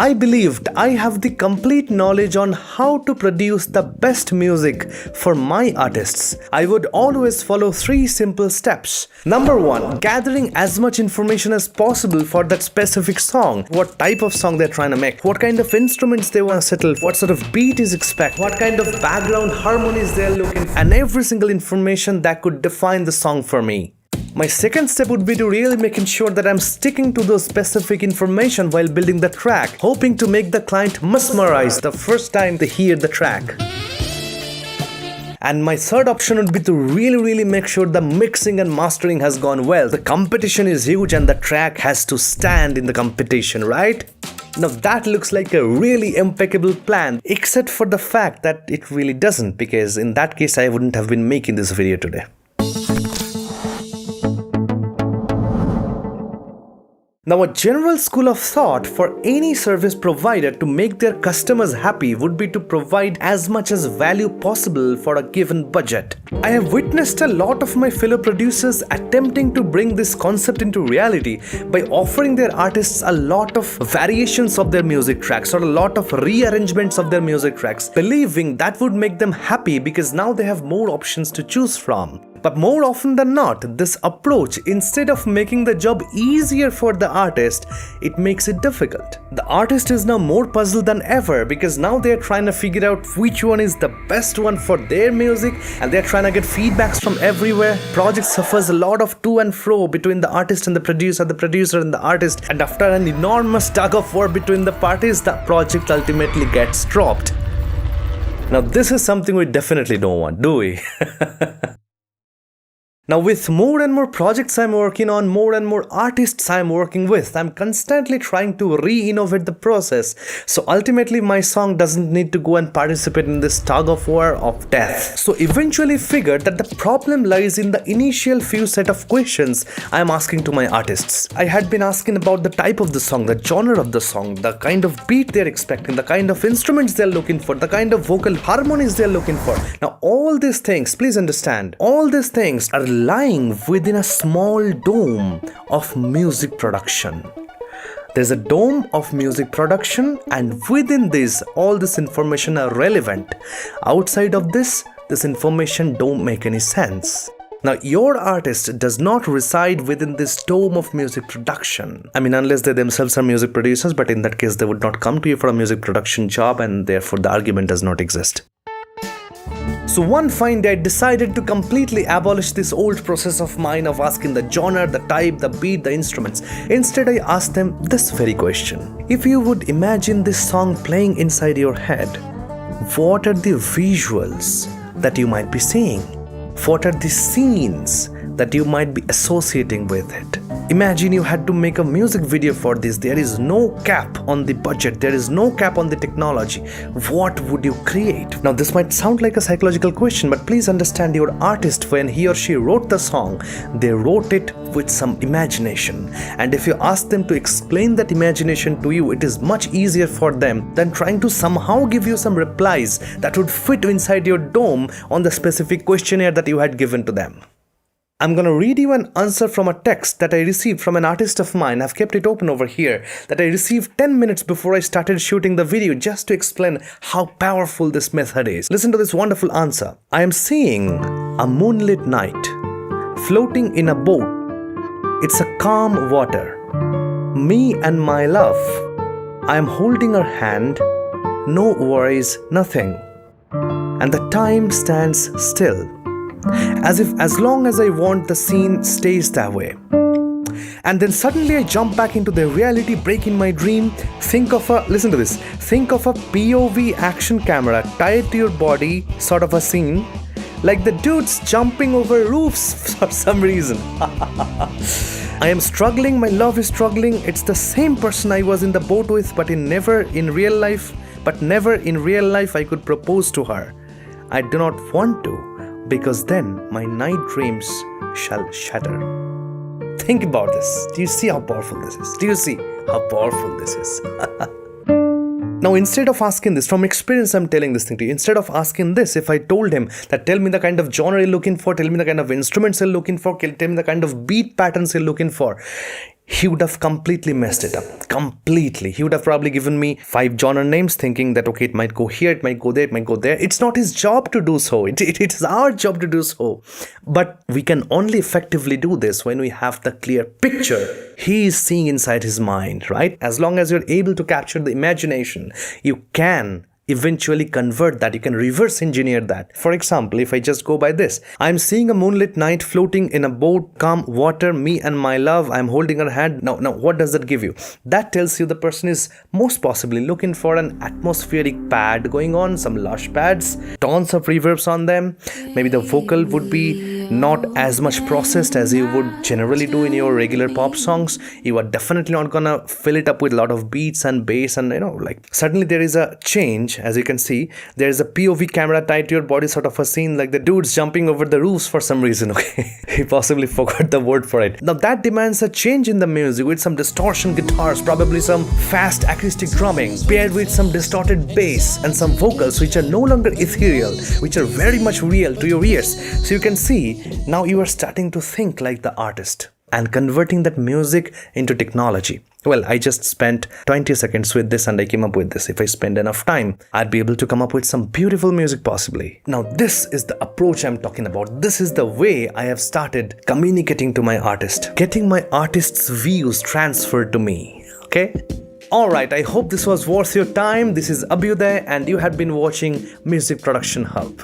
I believed I have the complete knowledge on how to produce the best music for my artists. I would always follow 3 simple steps. Number 1, gathering as much information as possible for that specific song. What type of song they're trying to make, what kind of instruments they want to settle, what sort of beat is expected, what kind of background harmonies they're looking for, and every single information that could define the song for me. My second step would be to really making sure that I'm sticking to those specific information while building the track, hoping to make the client mesmerized the first time they hear the track. And my third option would be to really make sure the mixing and mastering has gone well. The competition is huge and the track has to stand in the competition, right? Now that looks like a really impeccable plan, except for the fact that it really doesn't, because in that case I wouldn't have been making this video today. Now, a general school of thought for any service provider to make their customers happy would be to provide as much as value possible for a given budget. I have witnessed a lot of my fellow producers attempting to bring this concept into reality by offering their artists a lot of variations of their music tracks or a lot of rearrangements of their music tracks, believing that would make them happy because now they have more options to choose from. But more often than not, this approach, instead of making the job easier for the artist, it makes it difficult. The artist is now more puzzled than ever because now they're trying to figure out which one is the best one for their music, and they're trying to get feedbacks from everywhere. Project suffers a lot of to and fro between the artist and the producer and the artist, and after an enormous tug of war between the parties, the project ultimately gets dropped. Now this is something we definitely don't want, do we? Now with more and more projects I'm working on, more and more artists I'm working with, I'm constantly trying to re-innovate the process. So ultimately my song doesn't need to go and participate in this tug of war of death. So eventually figured that the problem lies in the initial few set of questions I'm asking to my artists. I had been asking about the type of the song, the genre of the song, the kind of beat they're expecting, the kind of instruments they're looking for, the kind of vocal harmonies they're looking for. Now all these things, please understand, all these things are lying within a small dome of music production. There's a dome of music production, and within this, all this information are relevant. Outside of this information don't make any sense. Now, your artist does not reside within this dome of music production. I mean, unless they themselves are music producers, but in that case, they would not come to you for a music production job, and therefore the argument does not exist. So one fine day I decided to completely abolish this old process of mine of asking the genre, the type, the beat, the instruments. Instead, I asked them this very question. If you would imagine this song playing inside your head, what are the visuals that you might be seeing? What are the scenes that you might be associating with it? Imagine you had to make a music video for this. There is no cap on the budget. There is no cap on the technology. What would you create? Now, this might sound like a psychological question, but please understand, your artist, when he or she wrote the song, they wrote it with some imagination. And if you ask them to explain that imagination to you, it is much easier for them than trying to somehow give you some replies that would fit inside your dome on the specific questionnaire that you had given to them. I'm gonna read you an answer from a text that I received from an artist of mine. I've kept it open over here, that I received 10 minutes before I started shooting the video, just to explain how powerful this method is. Listen to this wonderful answer. I am seeing a moonlit night, floating in a boat. It's a calm water. Me and my love. I am holding her hand. No worries, nothing. And the time stands still. As if as long as I want, the scene stays that way. And then suddenly I jump back into the reality, break in my dream, listen to this, think of a POV action camera tied to your body, sort of a scene, like the dudes jumping over roofs for some reason. I am struggling, my love is struggling, it's the same person I was in the boat with, but never in real life I could propose to her. I do not want to, because then my night dreams shall shatter. Think about this. Do you see how powerful this is? Do you see how powerful this is? Now, instead of asking this, from experience I'm telling this thing to you, instead of asking this, if I told him that tell me the kind of genre you're looking for, tell me the kind of instruments you're looking for, tell me the kind of beat patterns you're looking for, he would have completely messed it up. Completely. He would have probably given me 5 genre names, thinking that, okay, it might go here, it might go there, it might go there. It's not his job to do so. It is our job to do so. But we can only effectively do this when we have the clear picture he is seeing inside his mind, right? As long as you're able to capture the imagination, you can eventually convert that. You can reverse engineer that. For example, if I just go by this, I'm seeing a moonlit night floating in a boat, calm water, me and my love, I'm holding her hand. Now what does that give you? That tells you the person is most possibly looking for an atmospheric pad going on, some lush pads, tons of reverbs on them. Maybe the vocal would be not as much processed as you would generally do in your regular pop songs. You are definitely not gonna fill it up with a lot of beats and bass, and certainly there is a change. As you can see, there is a POV camera tied to your body, sort of a scene like the dude's jumping over the roofs for some reason. Okay, he possibly forgot the word for it. Now that demands a change in the music with some distortion guitars, probably some fast acoustic drumming paired with some distorted bass and some vocals which are no longer ethereal, which are very much real to your ears. So you can see now you are starting to think like the artist and converting that music into technology. Well, I just spent 20 seconds with this and I came up with this. If I spend enough time, I'd be able to come up with some beautiful music possibly. Now, this is the approach I'm talking about. This is the way I have started communicating to my artist, getting my artist's views transferred to me. Okay? Alright, I hope this was worth your time. This is Abhyuday and you had been watching Music Production Hub.